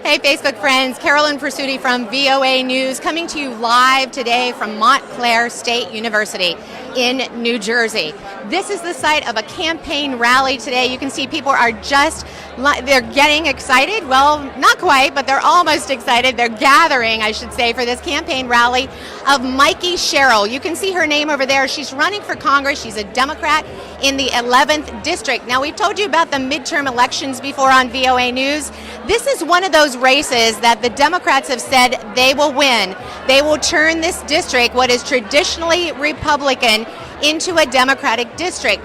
Hey Facebook friends, Carolyn Presutti from VOA News coming to you live today from Montclair State University in New Jersey. This is the site of a campaign rally today. You can see people are they're getting excited. Well, not quite, but they're almost excited. They're gathering, I should say, for this campaign rally of Mikey Sherrill. You can see her name over there. She's running for Congress. She's a Democrat in the 11th district. Now, we've told you about the midterm elections before on VOA News. This is one of those races that the Democrats have said they will win. They will turn this district, what is traditionally Republican, into a Democratic district.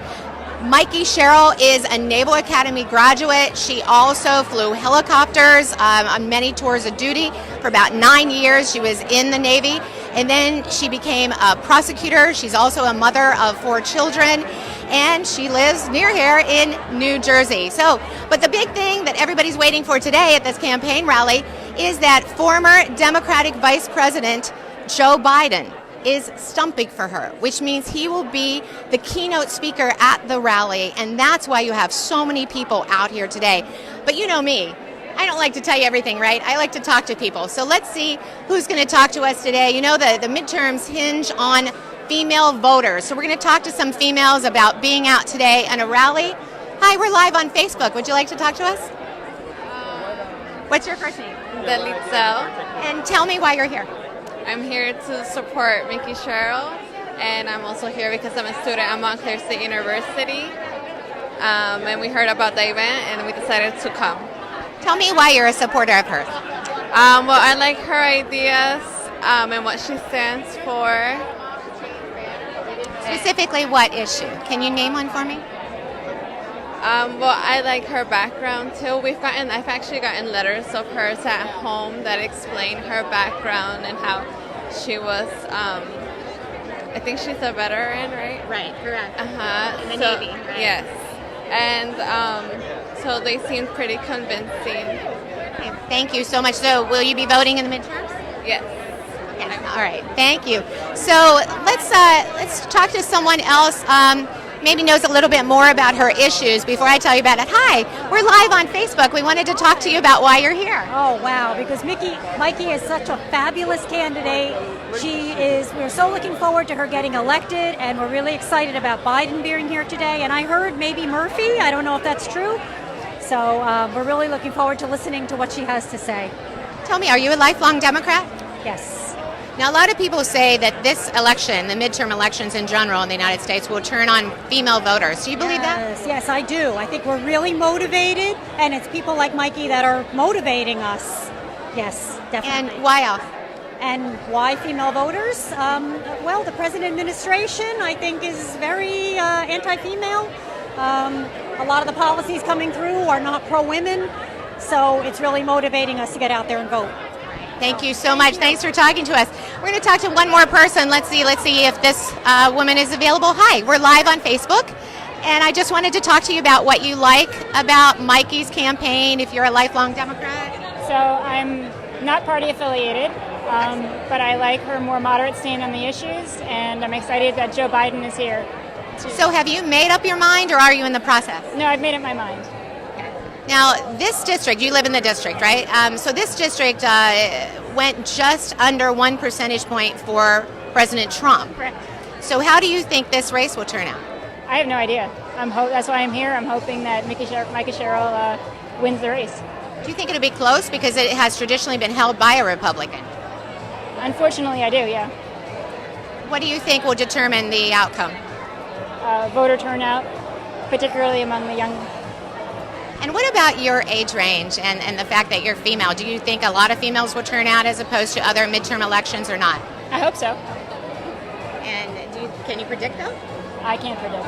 Mikey Sherrill is a Naval Academy graduate. She also flew helicopters on many tours of duty for about 9 years. She was in the Navy, and then she became a prosecutor. She's also a mother of 4 children, and she lives near here in New Jersey. But the big thing that everybody's waiting for today at this campaign rally is that former Democratic Vice President Joe Biden is stumping for her, which means he will be the keynote speaker at the rally, and that's why you have so many people out here today. But you know me, I don't like to tell you everything, right? I like to talk to people. So let's see who's going to talk to us today. You know, the midterms hinge on female voters, so we're going to talk to some females about being out today at a rally. Hi, we're live on Facebook. Would you like to talk to us? What's your first name? Delitzel. And tell me why you're here. I'm here to support Mikey Sherrill, and I'm also here because I'm a student at Montclair State University, and we heard about the event and we decided to come. Tell me why you're a supporter of hers. Well, I like her ideas and what she stands for. Specifically, what issue? Can you name one for me? Well, I like her background too. I've actually gotten letters of hers at home that explain her background and how she was. I think she's a veteran, right? Right, correct. In the Navy, right? Yes, and so they seem pretty convincing. Okay, thank you so much. So, will you be voting in the midterms? Yes. Yes. All right. Thank you. So let's talk to someone else. Maybe knows a little bit more about her issues before I tell you about it. Hi, we're live on Facebook. We wanted to talk to you about why you're here. Oh, wow, because Mikey is such a fabulous candidate. We're so looking forward to her getting elected, and we're really excited about Biden being here today. And I heard maybe Murphy, I don't know if that's true. So we're really looking forward to listening to what she has to say. Tell me, are you a lifelong Democrat? Yes. Now, a lot of people say that this election, the midterm elections in general in the United States, will turn on female voters. Do you believe that? Yes, I do. I think we're really motivated, and it's people like Mikey that are motivating us. Yes, definitely. And why else? And why female voters? Well, the present administration, I think, is very anti-female. A lot of the policies coming through are not pro-women, so it's really motivating us to get out there and vote. Thank you so much. Thanks for talking to us. We're going to talk to one more person. Let's see if this woman is available. Hi, we're live on Facebook, and I just wanted to talk to you about what you like about Mikey's campaign, if you're a lifelong Democrat. So I'm not party affiliated, but I like her more moderate stand on the issues, and I'm excited that Joe Biden is here. So have you made up your mind, or are you in the process? No, I've made up my mind. Now, this district, you live in the district, right? So this district went just under 1 percentage point for President Trump. Correct. So how do you think this race will turn out? I have no idea. That's why I'm here. I'm hoping that Mikey Sherrill wins the race. Do you think it'll be close? Because it has traditionally been held by a Republican. Unfortunately, I do, yeah. What do you think will determine the outcome? Voter turnout, particularly among the young. And what about your age range and the fact that you're female? Do you think a lot of females will turn out as opposed to other midterm elections or not? I hope so. And can you predict them? I can't predict.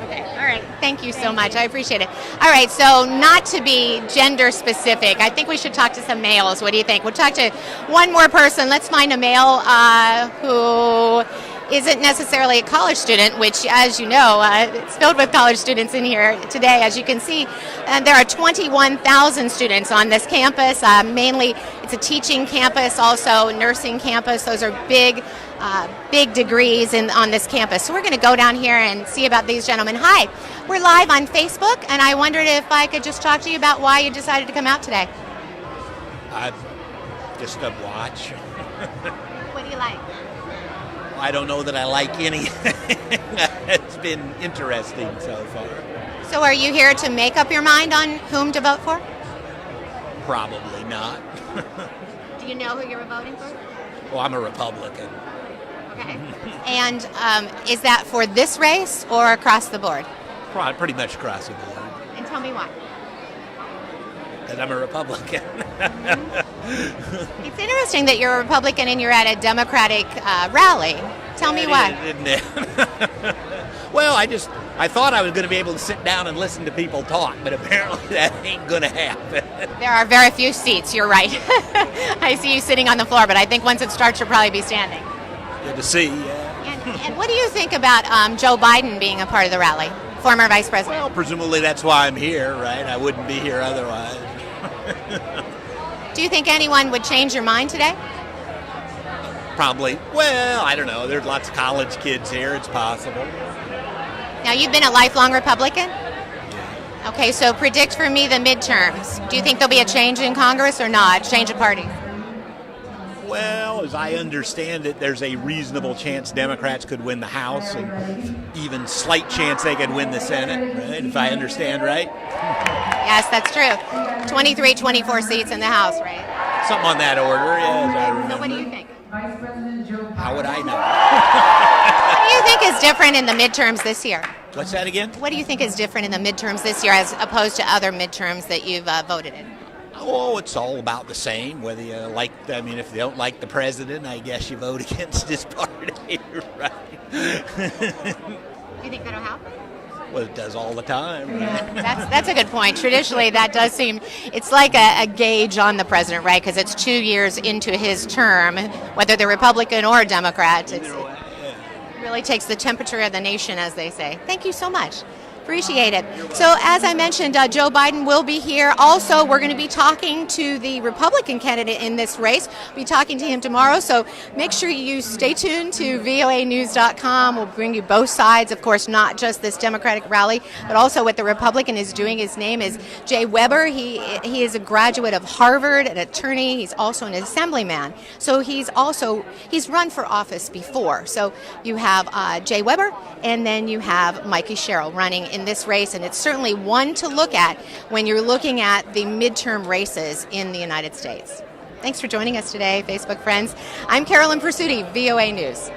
Okay, all right. Thank you so much. I appreciate it. All right, so not to be gender specific, I think we should talk to some males. What do you think? We'll talk to one more person. Let's find a male who isn't necessarily a college student, which, as you know, it's filled with college students in here today, as you can see. And there are 21,000 students on this campus. Mainly, it's a teaching campus, also nursing campus. Those are big degrees on this campus. So we're going to go down here and see about these gentlemen. Hi, we're live on Facebook, and I wondered if I could just talk to you about why you decided to come out today. I just a watch. What do you like? I don't know that I like any. It's been interesting so far. So are you here to make up your mind on whom to vote for? Probably not. Do you know who you're voting for? Well, I'm a Republican. Okay. And is that for this race or across the board? Pretty much across the board. And tell me why. Because I'm a Republican. It's interesting that you're a Republican and you're at a Democratic rally. Tell me why. Isn't it? Well, I thought I was going to be able to sit down and listen to people talk, but apparently that ain't going to happen. There are very few seats, you're right. I see you sitting on the floor, but I think once it starts, you'll probably be standing. Good to see, yeah. And what do you think about Joe Biden being a part of the rally, former vice president? Well, presumably that's why I'm here, right? I wouldn't be here otherwise. Do you think anyone would change your mind today? Probably. Well, I don't know. There's lots of college kids here. It's possible. Now, you've been a lifelong Republican? Okay, so predict for me the midterms. Do you think there'll be a change in Congress or not? Change of party? Well, as I understand it, there's a reasonable chance Democrats could win the House and even slight chance they could win the Senate, right? If I understand right. Yes, that's true. 23, 24 seats in the House, right? Something on that order, yeah, as I remember. So what do you think? How would I know? What do you think is different in the midterms this year? What's that again? What do you think is different in the midterms this year as opposed to other midterms that you've voted in? Oh, it's all about the same. Whether you if you don't like the president, I guess you vote against his party, right? Do you think that'll happen? Well, it does all the time, right? Yeah, that's a good point. Traditionally, that does seem, it's like a gauge on the president, right? Because it's 2 years into his term, whether they're Republican or Democrat. It really takes the temperature of the nation, as they say. Thank you so much. Appreciate it. So as I mentioned, Joe Biden will be here. Also, we're going to be talking to the Republican candidate in this race. We'll be talking to him tomorrow. So make sure you stay tuned to voanews.com. We'll bring you both sides, of course, not just this Democratic rally, but also what the Republican is doing. His name is Jay Weber. He is a graduate of Harvard, an attorney. He's also an assemblyman. So he's run for office before. So you have Jay Weber, and then you have Mikey Sherrill running in this race, and it's certainly one to look at when you're looking at the midterm races in the United States. Thanks for joining us today, Facebook friends. I'm Carolyn Presutti, VOA News.